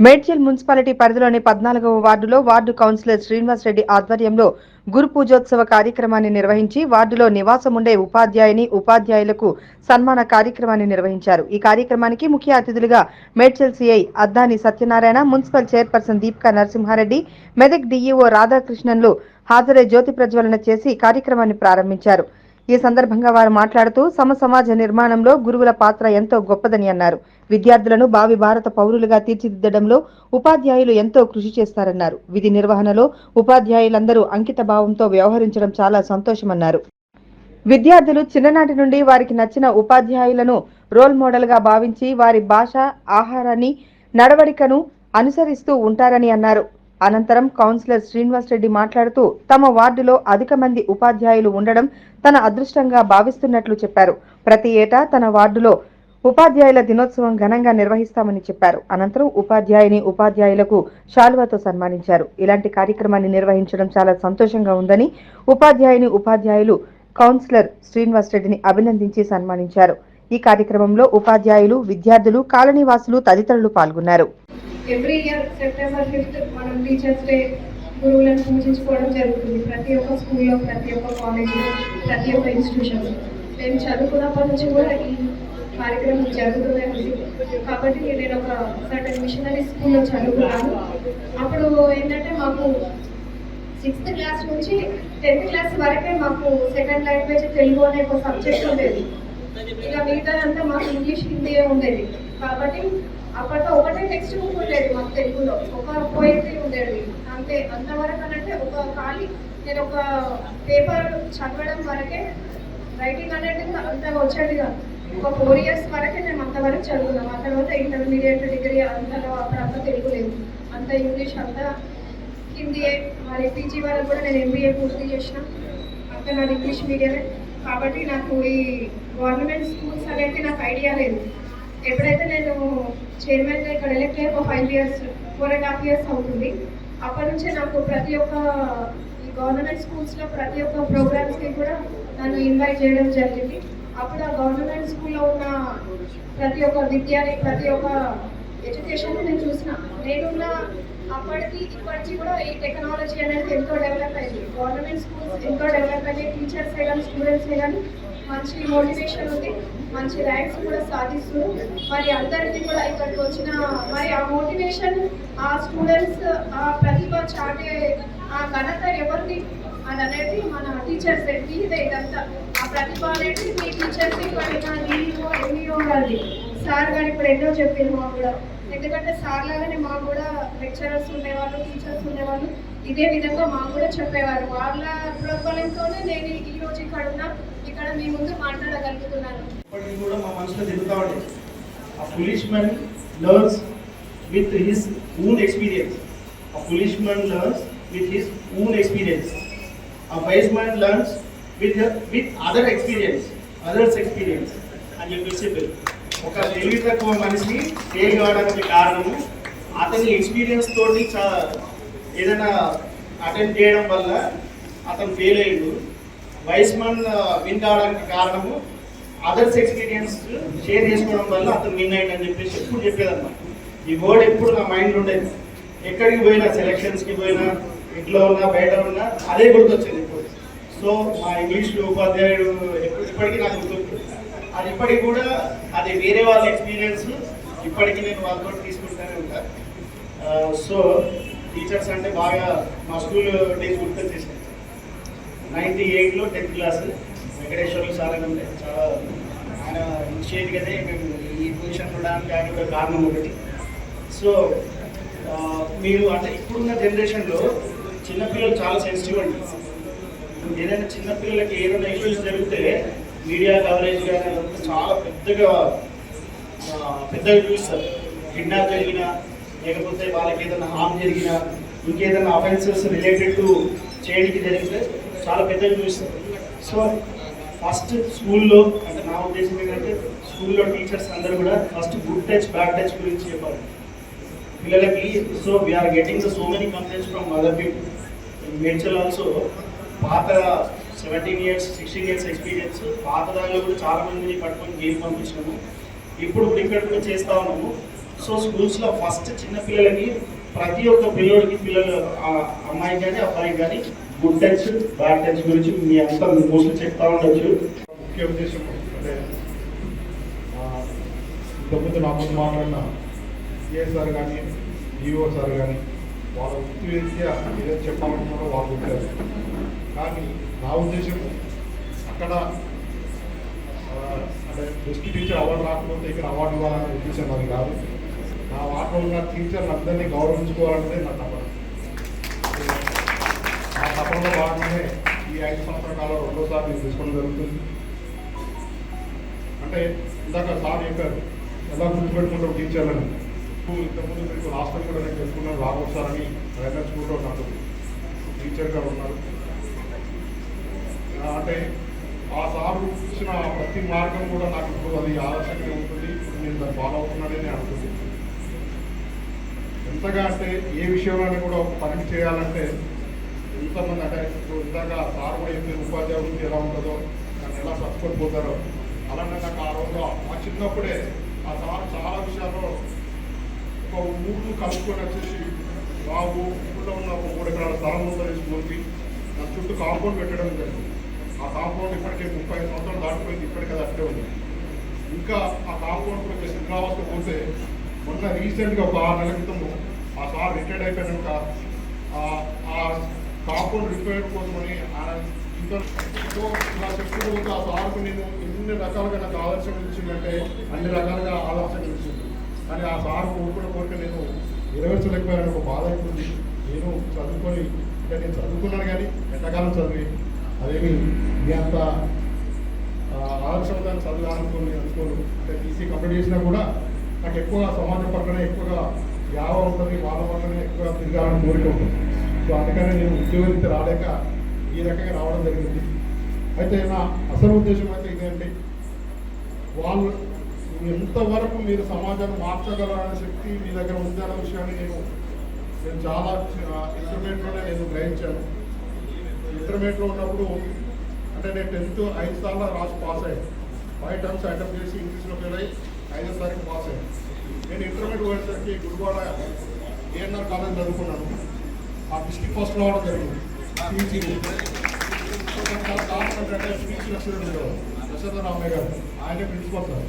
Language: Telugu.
మేడ్చల్ మున్సిపాలిటీ పరిధిలోని 14వ వార్డులో వార్డు కౌన్సిలర్ శ్రీనివాస్ రెడ్డి ఆధ్వర్యంలో గురు పూజోత్సవ కార్యక్రమాన్ని నిర్వహించి వార్డులో నివాసముండే ఉపాధ్యాయులకు సన్మాన కార్యక్రమాన్ని నిర్వహించారు. ఈ కార్యక్రమానికి ముఖ్య అతిథులుగా Medchal CI Addani Satyanarayana, municipal chairperson Deepika Narasimhareddy, Medak DEO రాధాకృష్ణన్లు హాజరై జ్యోతి ప్రజ్వలన చేసి కార్యక్రమాన్ని ప్రారంభించారు. ఈ సందర్భంగా వారు మాట్లాడుతూ సమాజ నిర్మాణంలో గురువుల పాత్ర ఎంతో గొప్పదని అన్నారు. విద్యార్థులను భావి భారత పౌరులుగా తీర్చిదిద్దడంలో ఉపాధ్యాయులు ఎంతో కృషి చేస్తారన్నారు. విధి నిర్వహణలో ఉపాధ్యాయులందరూ అంకిత భావంతో వ్యవహరించడం చాలా సంతోషమన్నారు. విద్యార్థులు చిన్ననాటి నుండి వారికి నచ్చిన ఉపాధ్యాయులను రోల్ మోడల్ గా భావించి వారి భాష, ఆహారాన్ని, నడవడికను అనుసరిస్తూ ఉంటారని అన్నారు. అనంతరం కౌన్సిలర్ శ్రీనివాస్ రెడ్డి మాట్లాడుతూ తమ వార్డులో అధిక మంది ఉపాధ్యాయులు ఉండడం తన అదృష్టంగా భావిస్తున్నట్లు చెప్పారు. ప్రతి ఏటా తన వార్డులో ఉపాధ్యాయుల దినోత్సవం ఘనంగా నిర్వహిస్తామని చెప్పారు. అనంతరం ఉపాధ్యాయులకు శాలువాతో సన్మానించారు. ఇలాంటి కార్యక్రమాన్ని నిర్వహించడం చాలా సంతోషంగా ఉందని ఉపాధ్యాయులు కౌన్సిలర్ శ్రీనివాస్ రెడ్డిని అభినందించి సన్మానించారు. ఈ కార్యక్రమంలో ఉపాధ్యాయులు, విద్యార్థులు, కాలనీవాసులు తదితరులు పాల్గొన్నారు. ఎవ్రీ ఇయర్ సెప్టెంబర్ 5th మనం టీచర్స్ డే గురువులను పూజించుకోవడం జరుగుతుంది. ప్రతి ఒక్క స్కూల్లో, ప్రతి ఒక్క కాలేజీలో, ప్రతి ఒక్క ఇన్స్టిట్యూషన్లో. నేను చదువుకున్నప్పటి నుంచి కూడా ఈ కార్యక్రమం జరుగుతూనే ఉంది. కాబట్టి నేను ఒక సర్టన్ మిషనరీ స్కూల్లో చదువుకున్నాను. అప్పుడు ఏంటంటే మాకు 6th క్లాస్ నుంచి 10th క్లాస్ వరకే మాకు సెకండ్ లాంగ్వేజ్ తెలుగు అనే ఒక సబ్జెక్ట్ ఉండేది. ఇక మిగతాదంతా మాకు ఇంగ్లీష్, హిందీయే ఉండేది. కాబట్టి అప్పట్లో ఒకటే టెక్స్ట్ బుక్ ఉండేది మాకు తెలుగులో, ఒక పోయిటరీ ఉండేది అంతే. అంతవరకు అంటే ఒక ఖాళీ నేను ఒక పేపర్ చదవడం వరకే, రైటింగ్ అనేది అంతగా వచ్చేది కాదు. ఒక 4 years వరకే మేము అంతవరకు చదువుకున్నాం. ఆ తర్వాత ఇంటర్మీడియట్, డిగ్రీ అంతలో అప్పుడంతా తెలుగు లేదు, అంత ఇంగ్లీష్, అంతా హిందీయే. మరి పీజీ వరకు కూడా నేను ఎంబీఏ పూర్తి చేసిన, అంతా నాది ఇంగ్లీష్ మీడియమే. కాబట్టి నాకు ఈ గవర్నమెంట్ స్కూల్స్ అనేది నాకు ఐడియా లేదు. ఎప్పుడైతే నేను చైర్మన్గా ఇక్కడ ఎలక్ట్ అయ్యి 4.5 years అవుతుంది. అప్పటి నుంచే నాకు ప్రతి ఒక్క ఈ గవర్నమెంట్ స్కూల్స్లో ప్రతి ఒక్క ప్రోగ్రామ్స్కి కూడా నన్ను ఇన్వైట్ చేయడం జరిగింది. అప్పుడు ఆ గవర్నమెంట్ స్కూల్లో ఉన్న ప్రతి ఒక్క విద్యని, ప్రతి ఒక్క ఎడ్యుకేషన్ నేను చూసిన. నేనున్న అప్పటికి ఇప్పటికి కూడా ఈ టెక్నాలజీ అనేది ఎంతో డెవలప్ అయింది. గవర్నమెంట్ స్కూల్స్ ఎంతో డెవలప్ అయ్యాయి. టీచర్సే కానీ, స్టూడెంట్సే కానీ మంచి మోటివేషన్ ఉంది, మంచి ర్యాంక్స్ కూడా సాధిస్తూ మరి అందరికీ కూడా ఇక్కడికి వచ్చిన మరి ఆ మోటివేషన్, ఆ స్టూడెంట్స్, ఆ ప్రతిభ చాటే ఆ ఘనత ఎవరిది అని అనేది మన టీచర్స్ మీదే. ఇదంతా ఆ ప్రతిభ అనేది మీ టీచర్స్కి పడిన నీలో ఎన్నో అది సార్ గారు ఇప్పుడు ఎన్నో చెప్పింది మాకు కూడా. ఎందుకంటే సార్ లాగానే మాకు కూడా లెక్చరర్స్ ఉండేవాళ్ళు, టీచర్స్ ఉండేవాళ్ళు. ఇదే విధంగా మాకు కూడా చెప్పేవారు. వాళ్ళ ప్రోత్సాహంతోనే నేను ఈరోజు ఇక్కడ మీ ముందు మాట్లాడగలుగుతున్నాను. ఇప్పటికీ కూడా మా మనసులో తిరుగుతూ ఉండేది. A foolish man learns with his own experience. A foolish man learns with his own experience. A wise man learns with others experience. అని చెప్పేసి ఒక తెలివి తక్కువ మనిషి ఫెయిల్ కావడానికి కారణము అతని ఎక్స్పీరియన్స్ తోటి ఏదైనా అటెండ్ చేయడం వల్ల అతను ఫెయిల్ అయ్యాడు. వైస్ మ్యాన్ విన్ కావడానికి కారణము అదర్స్ ఎక్స్పీరియన్స్ షేర్ చేసుకోవడం వల్ల అతను విన్ అయ్యింది అని చెప్పేసి ఎప్పుడు చెప్పేదన్నమాట. ఈ వర్డ్ ఎప్పుడు నా మైండ్ ఉండేది. ఎక్కడికి పోయినా, సెలక్షన్స్కి పోయినా, ఇంట్లో ఉన్నా, బయట ఉన్నా అదే గుర్తొచ్చేది ఇప్పుడు. సో మా ఇంగ్లీష్ ఉపాధ్యాయుడు ఇప్పటికీ నాకు గుర్తుంది. అది ఇప్పటికి కూడా అది వేరే వాళ్ళ ఎక్స్పీరియన్స్ ఇప్పటికీ నేను వాళ్ళతో తీసుకుంటూనే ఉంటాను. సో టీచర్స్ అంటే బాగా మా స్కూల్ డేస్ గుర్తొచ్చేసాయి. 98లో 10th క్లాస్ వెంకటేశ్వర్లు సార్ అని ఉండే, చాలా ఆయన ఇనిషియేటివ్గానే మేము ఈ పొజిషన్ ఉండడానికి ఆయన కూడా కారణం ఒకటి. సో మీరు అంటే ఇప్పుడున్న జనరేషన్లో చిన్నపిల్లలు చాలా సెన్సిటివ్ అండి. ఏదైనా చిన్నపిల్లలకి ఏదైనా ఇష్యూస్ జరిగితే మీడియా కవరేజ్ కానీ అదంతా చాలా పెద్దగా చూస్తారు. కిడ్నాప్ జరిగినా, లేకపోతే వాళ్ళకి ఏదైనా హామ్ జరిగినా, ఇంకేదైనా అఫెన్సెస్ రిలేటెడ్ టు చేయడానికి జరిగితే చాలా పెద్దగా చూస్తారు. సో ఫస్ట్ స్కూల్లో అంటే నా ఉద్దేశం ఏంటంటే స్కూల్లో టీచర్స్ అందరూ కూడా first good touch, bad touch గురించి చెప్పాలి పిల్లలకి. So we are getting the so many complaints from other people. Medchal also పాత 17 years 16 years ఎక్స్పీరియన్స్ పాత దానిలో కూడా చాలా మందిని పట్టుకొని గేమ్ పంపించినాము. ఇప్పుడు ఇక్కడ కూడా చేస్తూ ఉన్నాము. సో స్కూల్స్లో ఫస్ట్ చిన్న పిల్లలకి ప్రతి ఒక్క పిల్లడికి అమ్మాయి కానీ అబ్బాయి కానీ గుడ్ టచ్ బ్యాడ్ టచ్ గురించి మీ అంతా మోస్ట్లీ చెప్తా ఉండొచ్చు. ముఖ్య ఉద్దేశం అంటే ఇంతకుముందు నా ముందు మాట్లాడిన సిఏ సార్ కానీ ఈఓ సార్ కానీ వాళ్ళ వృత్తి రీత్యా ఏదైతే చెప్పాలనుకున్నారో వాళ్ళు చెప్పారు. కానీ నా ఉద్దేశం అక్కడ అంటే బెస్ట్ టీచర్ అవార్డు రాకపోతే ఇక్కడ అవార్డు ఇవ్వాలనే ఉద్దేశం అది కాదు. నా వాటిలో ఉన్న టీచర్లు అందరినీ గౌరవించుకోవాలనేది నా తపన. ఆ తపనలో భాగంగానే ఈ 5 సంవత్సరాల కాలంలో రెండోసారి నేను తీసుకోవడం జరుగుతుంది. అంటే ఇందాక సార్ చెప్పారు ఎలా గుర్తుపెట్టుకుంటాం టీచర్లను. ఇంతకుముందు మీకు లాస్ట్ టైం కూడా నేను చెప్పుకున్నాను రాఘవ్ సార్ అని రైల్వే స్కూల్లో నాకు టీచర్గా ఉన్నారు. అంటే ఆ సార్ ఇచ్చిన ప్రతి మార్గం కూడా నాకు ఇప్పుడు అది ఆదర్శంగా ఉంటుంది. నేను దాన్ని ఫాలో అవుతున్నానని నేను అనుకుంటున్నాను. ఎంతగా అంటే ఏ విషయంలోనే కూడా ఒక పని చేయాలంటే ఎంతమంది అంటే ఇప్పుడు ఇందాక సార్ కూడా చెప్పిన ఉపాధ్యాయ వృత్తి ఎలా ఉంటుందో దాన్ని ఎలా సర్చుకొని పోతారో అలానే నాకు ఆ రోజులో ఆ చిన్నప్పుడే ఆ సార్ చాలా విషయాల్లో ఒక ఊరు కలుపుకొని వచ్చేసి బాబు ఊళ్ళో ఉన్న ఒక 3 ఎకరాల స్థలం ఉందని స్కూల్కి నా చుట్టూ కాంపౌండ్ పెట్టడం జరిగింది. ఆ కాంపౌండ్ ఇప్పటికే 35 సంవత్సరాలు దాటిపోయింది. ఇప్పటికీ అది అట్టే ఉంది. ఇంకా ఆ కాంపౌండ్ కొంచెం శిథిలావస్థ పోతే మొన్న రీసెంట్గా ఒక 6 నెలల క్రితం ఆ సార్ రిటైర్డ్ అయిపోయాక ఆ కాంపౌండ్ రిపేర్ కోసమని ఆయన ఇంకా ఇలా చెప్పుకోవచ్చు. ఆ సార్కు నేను ఎన్ని రకాలుగా నాకు ఆదర్శం ఇచ్చిందంటే అన్ని రకాలుగా ఆదర్శం ఇచ్చింది. కానీ ఆ సార్ కోరిక నేను నెరవేర్చలేకపోయాను. ఒక బాధ అయిపోయింది. నేను చదువుకొని అంటే నేను చదువుకున్నాను కానీ ఎంతకాలం చదివి అదేమి మీ అంత ఆదర్శంగా చదువుకోను అంటే టీసీ కంప్లీట్ చేసినా కూడా నాకు ఎక్కువగా సమాజం పక్కనే ఎక్కువగా యావ ఉంటుంది. వాళ్ళ పక్కనే ఎక్కువ తిరగాలని కోరిక ఉంటుంది. సో అందుకనే నేను ఉద్యోగరీత్యా రాలేక ఈ రకంగా రావడం జరిగింది. అయితే నా అసలు ఉద్దేశం అయితే ఇదేంటి, వాళ్ళు ఎంతవరకు మీరు సమాజాన్ని మార్చగలరనే శక్తి మీ దగ్గర ఉందన్న విషయాన్ని నేను చాలా ఇంటర్మీడియట్లోనే నేను గ్రహించాను. ఇంటర్మీడియట్లో ఉన్నప్పుడు అంటే నేను 10th 5 సార్లు రాసి పాస్ అయ్యాను. 5 టర్మ్స్ అటెంప్ట్ చేసి ఇంగ్లీష్లో ఫెయిల్ అయ్యి 5వ తారీఖు పాస్ అయ్యాను. నేను ఇంటర్మీడియట్ పోయేసరికి గుడివాడ ఏఎన్ఆర్ కాలేజ్ చదువుకున్నాను. ఆ డిస్ట్రిక్ట్ ఫస్ట్ రావడం జరిగింది. స్పీచ్ లెక్చరర్ ఉండేవారు దశరథ రామయ్య గారు, ఆయనే ప్రిన్సిపల్ సార్.